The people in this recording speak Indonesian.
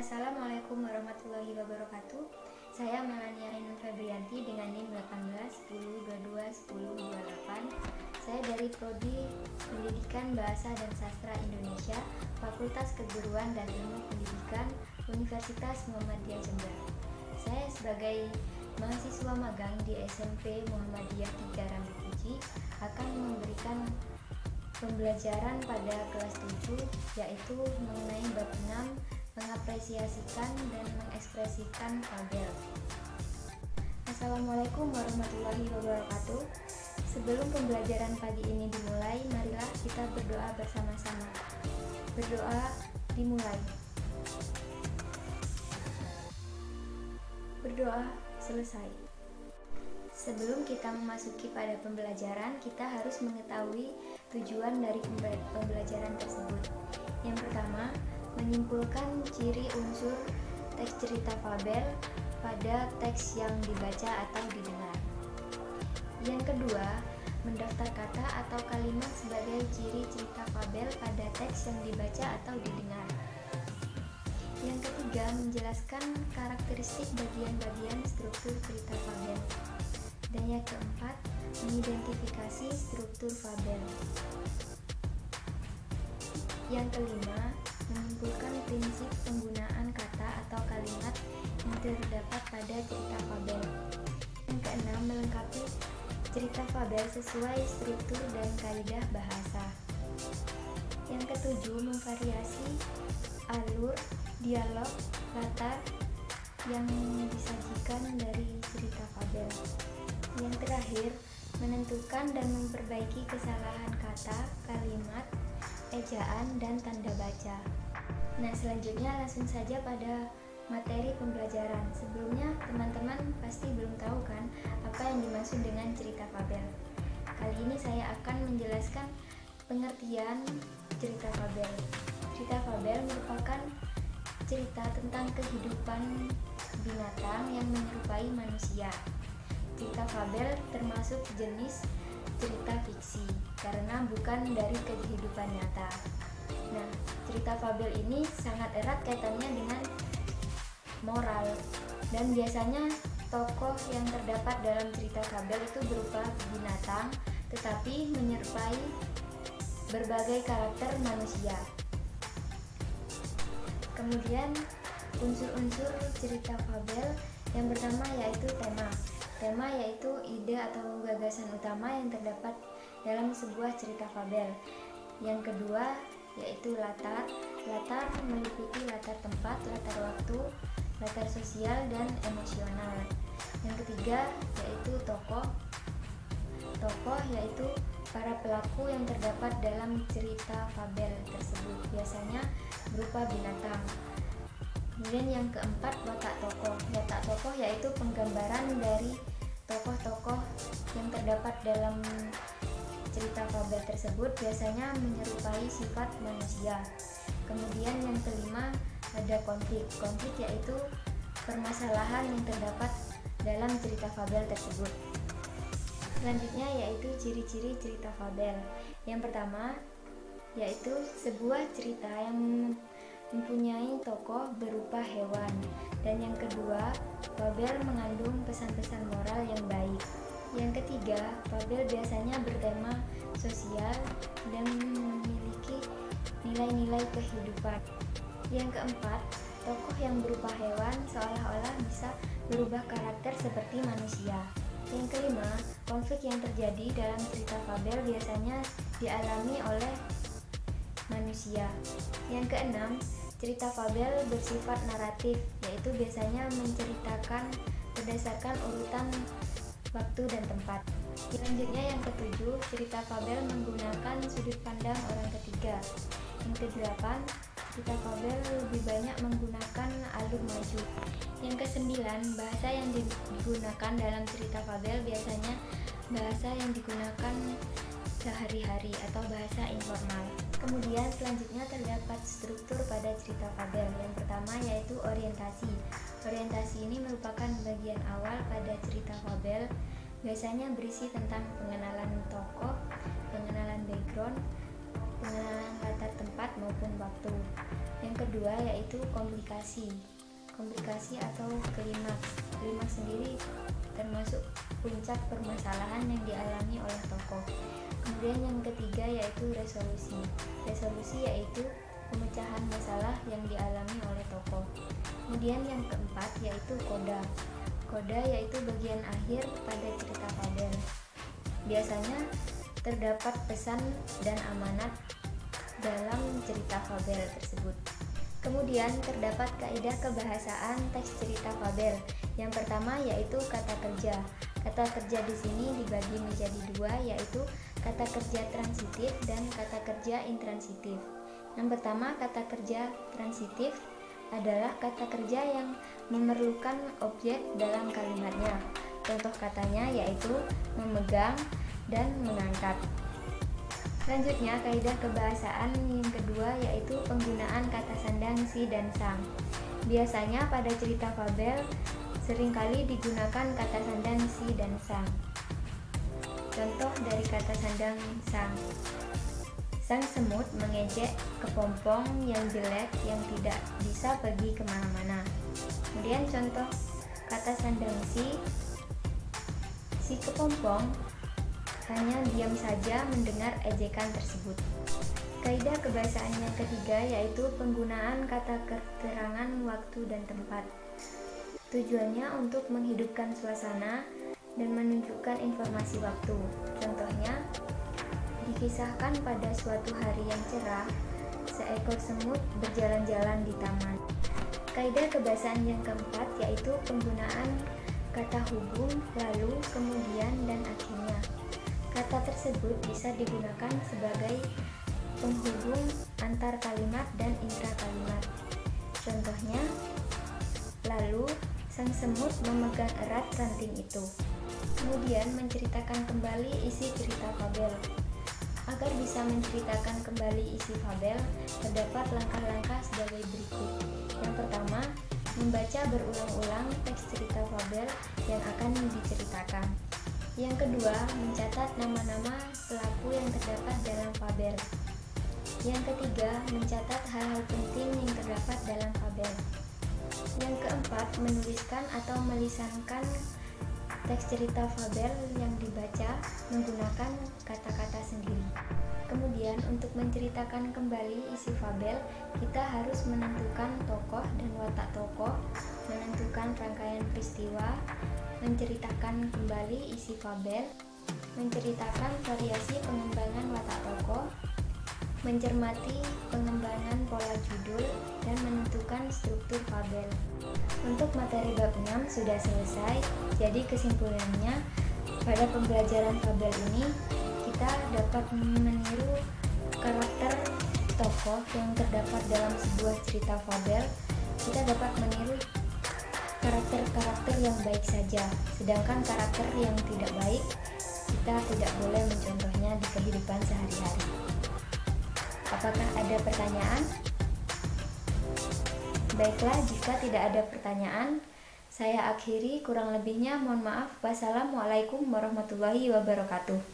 Assalamualaikum warahmatullahi wabarakatuh. Saya Melania Ainun Febrianti dengan NIM 18 10 22 10 28. Saya dari Prodi Pendidikan Bahasa dan Sastra Indonesia, Fakultas Keguruan dan Ilmu Pendidikan, Universitas Muhammadiyah Jember. Saya sebagai mahasiswa magang di SMP Muhammadiyah 3 Rambut akan memberikan pembelajaran pada kelas 7, yaitu mengenai bab 6, mengapresiasikan dan mengekspresikan fabel. Assalamualaikum warahmatullahi wabarakatuh. Sebelum pembelajaran pagi ini dimulai, marilah kita berdoa bersama-sama. Berdoa dimulai. Berdoa selesai. Sebelum kita memasuki pada pembelajaran, kita harus mengetahui tujuan dari pembelajaran tersebut. Yang pertama, menyimpulkan ciri unsur teks cerita fabel pada teks yang dibaca atau didengar. Yang kedua, mendaftar kata atau kalimat sebagai ciri cerita fabel pada teks yang dibaca atau didengar. Yang ketiga, menjelaskan karakteristik bagian-bagian struktur cerita fabel. Dan yang keempat, mengidentifikasi struktur fabel. Yang kelima, menyimpulkan prinsip penggunaan kata atau kalimat yang terdapat pada cerita fabel. Yang keenam, melengkapi cerita fabel sesuai struktur dan kaidah bahasa. Yang ketujuh, memvariasi alur, dialog, latar yang disajikan dari cerita fabel. Yang terakhir, menentukan dan memperbaiki kesalahan kata, kalimat, ejaan, dan tanda baca. Nah, selanjutnya langsung saja pada materi pembelajaran. Sebelumnya, teman-teman pasti belum tahu kan apa yang dimaksud dengan cerita fabel. Kali ini saya akan menjelaskan pengertian cerita fabel. Cerita fabel merupakan cerita tentang kehidupan binatang yang menyerupai manusia. Cerita fabel termasuk jenis cerita fiksi karena bukan dari kehidupan nyata. Nah, cerita fabel ini sangat erat kaitannya dengan moral, dan biasanya tokoh yang terdapat dalam cerita fabel itu berupa binatang tetapi menyerupai berbagai karakter manusia. Kemudian unsur-unsur cerita fabel yang pertama yaitu tema. Tema yaitu ide atau gagasan utama yang terdapat dalam sebuah cerita fabel. Yang kedua yaitu latar. Latar meliputi latar tempat, latar waktu, latar sosial, dan emosional. Yang ketiga yaitu tokoh. Tokoh yaitu para pelaku yang terdapat dalam cerita fabel tersebut, biasanya berupa binatang. Kemudian yang keempat, watak tokoh. Watak tokoh yaitu penggambaran dari tokoh-tokoh yang terdapat dalam cerita fabel tersebut, biasanya menyerupai sifat manusia. Kemudian yang kelima, ada konflik. Konflik yaitu permasalahan yang terdapat dalam cerita fabel tersebut. Selanjutnya yaitu ciri-ciri cerita fabel. Yang pertama yaitu sebuah cerita yang mempunyai tokoh berupa hewan. Dan yang kedua, fabel mengandung pesan-pesan moral yang baik. Yang ketiga, fabel biasanya bertema sosial dan memiliki nilai-nilai kehidupan. Yang keempat, tokoh yang berupa hewan seolah-olah bisa berubah karakter seperti manusia. Yang kelima, konflik yang terjadi dalam cerita fabel biasanya dialami oleh manusia. Yang keenam, cerita fabel bersifat naratif, yaitu biasanya menceritakan berdasarkan urutan waktu dan tempat. Selanjutnya yang ketujuh, cerita fabel menggunakan sudut pandang orang ketiga. Yang kedelapan, cerita fabel lebih banyak menggunakan alur maju. Yang kesembilan, bahasa yang digunakan dalam cerita fabel biasanya bahasa yang digunakan sehari-hari atau bahasa informal. Kemudian selanjutnya terdapat struktur pada cerita fabel. Yang pertama yaitu orientasi. Orientasi ini merupakan bagian awal pada cerita fabel. Biasanya berisi tentang pengenalan tokoh, pengenalan background, pengenalan latar tempat maupun waktu. Yang kedua yaitu komplikasi. Komplikasi atau klimaks. Klimaks sendiri termasuk puncak permasalahan yang dialami oleh tokoh. Kemudian yang ketiga yaitu resolusi. Resolusi yaitu pemecahan masalah yang dialami oleh tokoh. Kemudian yang keempat yaitu koda. Koda yaitu bagian akhir pada cerita fabel. Biasanya terdapat pesan dan amanat dalam cerita fabel tersebut. Kemudian terdapat kaidah kebahasaan teks cerita fabel. Yang pertama yaitu kata kerja. Kata kerja di sini dibagi menjadi dua, yaitu kata kerja transitif dan kata kerja intransitif. Yang pertama, kata kerja transitif adalah kata kerja yang memerlukan objek dalam kalimatnya. Contoh katanya yaitu memegang dan mengangkat. Selanjutnya, kaidah kebahasaan yang kedua yaitu penggunaan kata sandang si dan sang. Biasanya pada cerita fabel seringkali digunakan kata sandang si dan sang. Contoh dari kata sandang sang. Sang semut mengejek kepompong yang jelek yang tidak bisa pergi kemana-mana. Kemudian contoh kata sandang si kepompong hanya diam saja mendengar ejekan tersebut. Kaidah kebahasaan yang ketiga yaitu penggunaan kata keterangan waktu dan tempat. Tujuannya untuk menghidupkan suasana dan menunjukkan informasi waktu. Contohnya, dikisahkan pada suatu hari yang cerah, seekor semut berjalan-jalan di taman. Kaidah kebahasaan yang keempat yaitu penggunaan kata hubung, lalu, kemudian, dan akhirnya. Kata tersebut bisa digunakan sebagai penghubung antar kalimat dan intra kalimat. Contohnya, lalu sang semut memegang erat ranting itu. Kemudian menceritakan kembali isi cerita fabel. Agar bisa menceritakan kembali isi fabel, terdapat langkah-langkah sebagai berikut. Yang pertama, membaca berulang-ulang teks cerita fabel yang akan diceritakan. Yang kedua, mencatat nama-nama pelaku yang terdapat dalam fabel. Yang ketiga, mencatat hal-hal penting yang terdapat dalam fabel. Yang keempat, menuliskan atau melisankan teks cerita fabel yang dibaca menggunakan kata-kata sendiri. Kemudian, untuk menceritakan kembali isi fabel, kita harus menentukan tokoh dan watak tokoh, menentukan rangkaian peristiwa, menceritakan kembali isi fabel, menceritakan variasi pengembangan watak tokoh, mencermati pengembangan pola judul, dan menentukan struktur fabel. Untuk materi bab 6 sudah selesai, jadi kesimpulannya pada pembelajaran fabel ini kita dapat meniru karakter tokoh yang terdapat dalam sebuah cerita fabel. Kita dapat meniru karakter-karakter yang baik saja, sedangkan karakter yang tidak baik kita tidak boleh mencontohnya di kehidupan sehari-hari. Apakah ada pertanyaan? Baiklah, jika tidak ada pertanyaan, saya akhiri, kurang lebihnya mohon maaf. Wassalamualaikum warahmatullahi wabarakatuh.